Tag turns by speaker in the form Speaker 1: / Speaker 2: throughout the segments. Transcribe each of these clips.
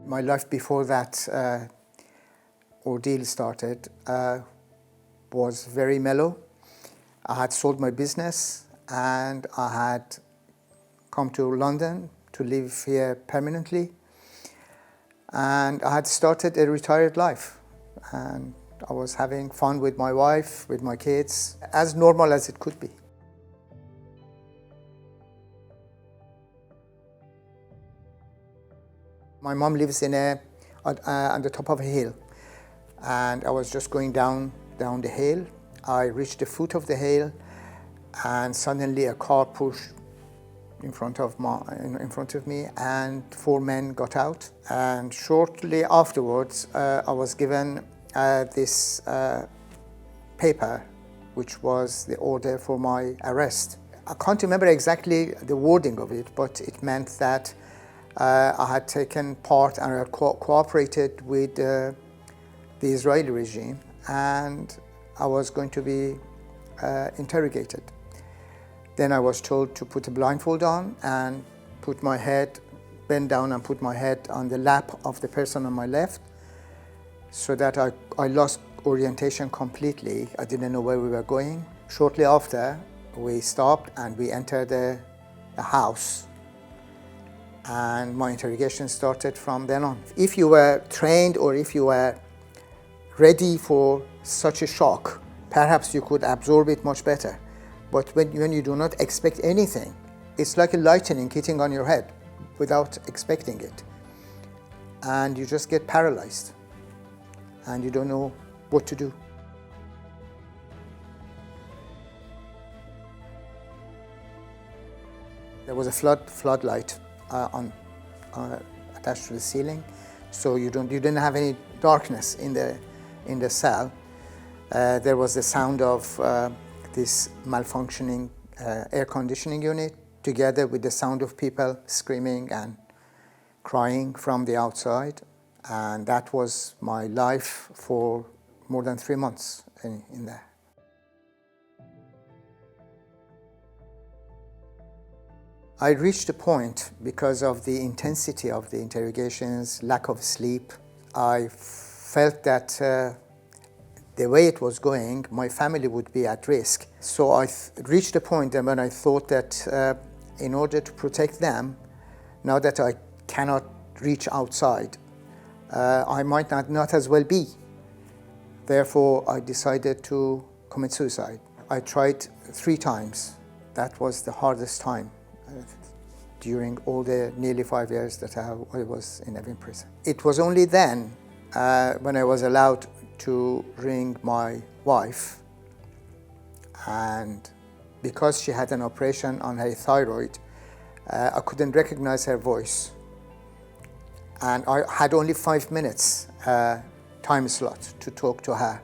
Speaker 1: My life before that ordeal started was very mellow. I had sold my business and I had come to London to live here permanently. And I had started a retired life. And I was having fun with my wife, with my kids, as normal as it could be. My mom lives on the top of a hill, and I was just going down the hill. I reached the foot of the hill, and suddenly a car pushed in front of me, and 4 men got out. And shortly afterwards, I was given this paper, which was the order for my arrest. I can't remember exactly the wording of it, but it meant that I had taken part and I cooperated with the Israeli regime, and I was going to be interrogated. Then I was told to put a blindfold on and bend down and put my head on the lap of the person on my left, so that I lost orientation completely. I didn't know where we were going. Shortly after, we stopped and we entered a house. And my interrogation started from then on. If you were trained or if you were ready for such a shock, perhaps you could absorb it much better. But when you do not expect anything, it's like a lightning hitting on your head without expecting it. And you just get paralyzed and you don't know what to do. There was a floodlight attached to the ceiling, so you didn't have any darkness in the cell. There was the sound of this malfunctioning air conditioning unit, together with the sound of people screaming and crying from the outside, and that was my life for more than 3 months in there. I reached a point, because of the intensity of the interrogations, lack of sleep. I felt that the way it was going, my family would be at risk. So I reached a point when I thought that in order to protect them, now that I cannot reach outside, I might not as well be. Therefore, I decided to commit suicide. I tried 3 times. That was the hardest time during all the nearly 5 years that I was in Evin Prison. It was only then, when I was allowed to ring my wife, and because she had an operation on her thyroid, I couldn't recognize her voice. And I had only 5 minutes time slot to talk to her.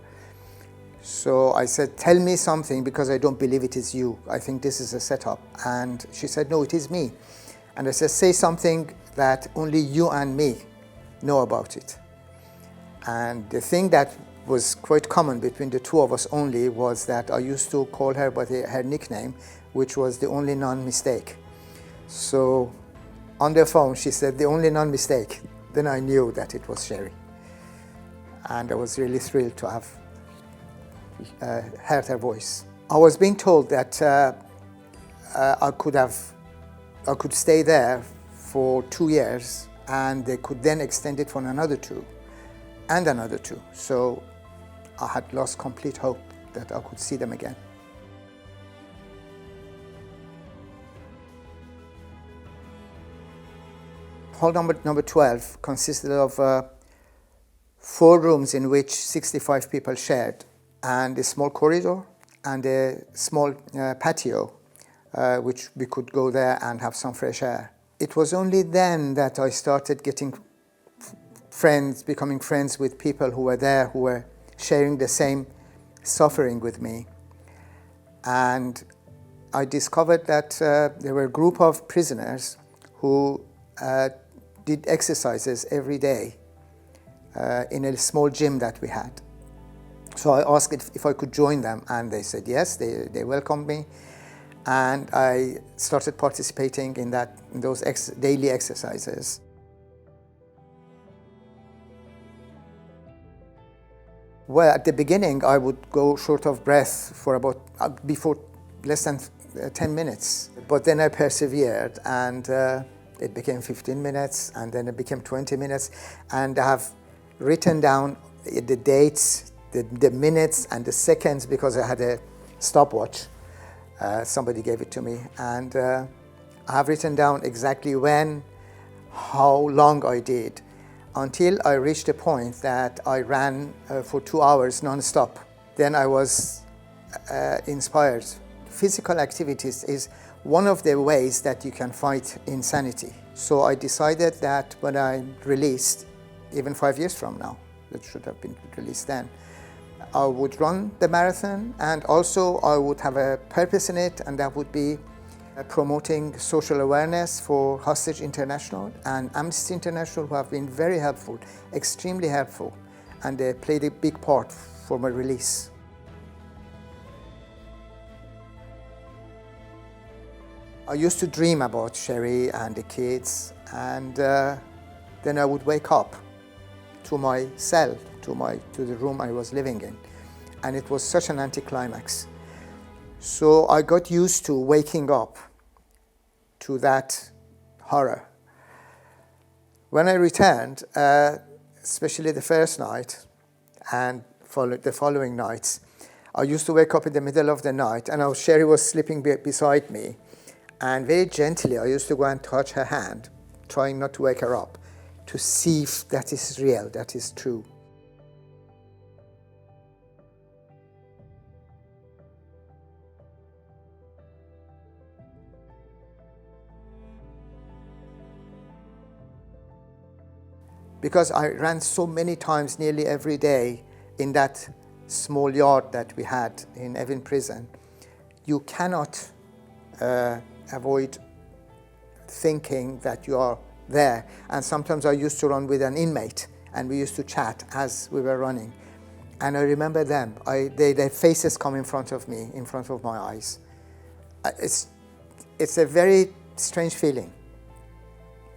Speaker 1: So I said, "Tell me something, because I don't believe it is you. I think this is a setup." And she said, "No, it is me." And I said, "Say something that only you and me know about it." And the thing that was quite common between the two of us only was that I used to call her by her nickname, which was the only non-mistake. So on the phone, she said, "The only non-mistake." Then I knew that it was Sherry. And I was really thrilled to have heard her voice. I was being told that I could stay there for 2 years, and they could then extend it for another 2 and another 2. So I had lost complete hope that I could see them again. Hall number 12 consisted of 4 rooms in which 65 people shared, and a small corridor and a small patio, which we could go there and have some fresh air. It was only then that I started becoming friends with people who were there, who were sharing the same suffering with me. And I discovered that there were a group of prisoners who did exercises every day in a small gym that we had. So I asked if I could join them, and they said yes. They welcomed me, and I started participating in those daily exercises. Well, at the beginning, I would go short of breath for about, before less than 10 minutes. But then I persevered, and it became 15 minutes, and then it became 20 minutes. And I have written down the dates, the minutes and the seconds, because I had a stopwatch. Somebody gave it to me. And I have written down exactly when, how long I did, until I reached a point that I ran for 2 hours non-stop. Then I was inspired. Physical activities is one of the ways that you can fight insanity. So I decided that when I'm released, even 5 years from now, that should have been released then, I would run the marathon, and also I would have a purpose in it, and that would be promoting social awareness for Hostage International and Amnesty International, who have been very helpful, extremely helpful, and they played a big part for my release. I used to dream about Sherry and the kids, and then I would wake up to my cell, to the room I was living in, and it was such an anticlimax. So I got used to waking up to that horror. When I returned, especially the first night and the following nights, I used to wake up in the middle of the night, and Sherry was sleeping beside me, and very gently I used to go and touch her hand, trying not to wake her up, to see if that is real, that is true. Because I ran so many times, nearly every day, in that small yard that we had in Evin Prison, you cannot avoid thinking that you are there. And sometimes I used to run with an inmate, and we used to chat as we were running. And I remember them. Their faces come in front of me, in front of my eyes. It's a very strange feeling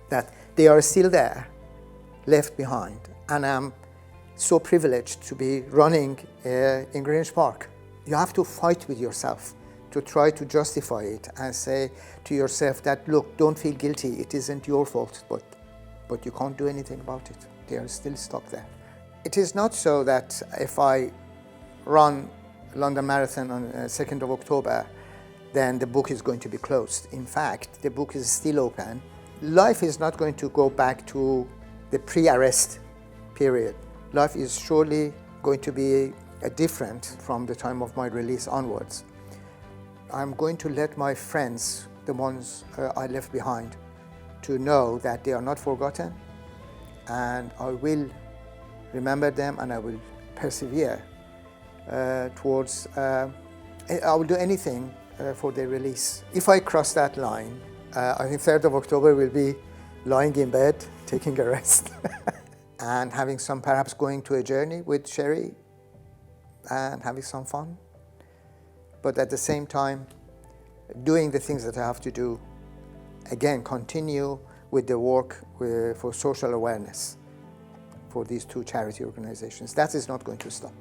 Speaker 1: that they are still there, left behind, and I'm so privileged to be running in Greenwich Park. You have to fight with yourself to try to justify it and say to yourself that, look, don't feel guilty, it isn't your fault, but you can't do anything about it. They are still stuck there. It is not so that if I run London Marathon on 2nd of October, then the book is going to be closed. In fact, the book is still open. Life is not going to go back to the pre-arrest period. Life is surely going to be different from the time of my release onwards. I'm going to let my friends, the ones I left behind, to know that they are not forgotten, and I will remember them, and I will persevere towards, I will do anything for their release. If I cross that line, I think 3rd of October will be lying in bed, taking a rest, and having some, perhaps going to a journey with Sherry and having some fun. But at the same time, doing the things that I have to do, again, continue with the work for social awareness for these two charity organizations. That is not going to stop.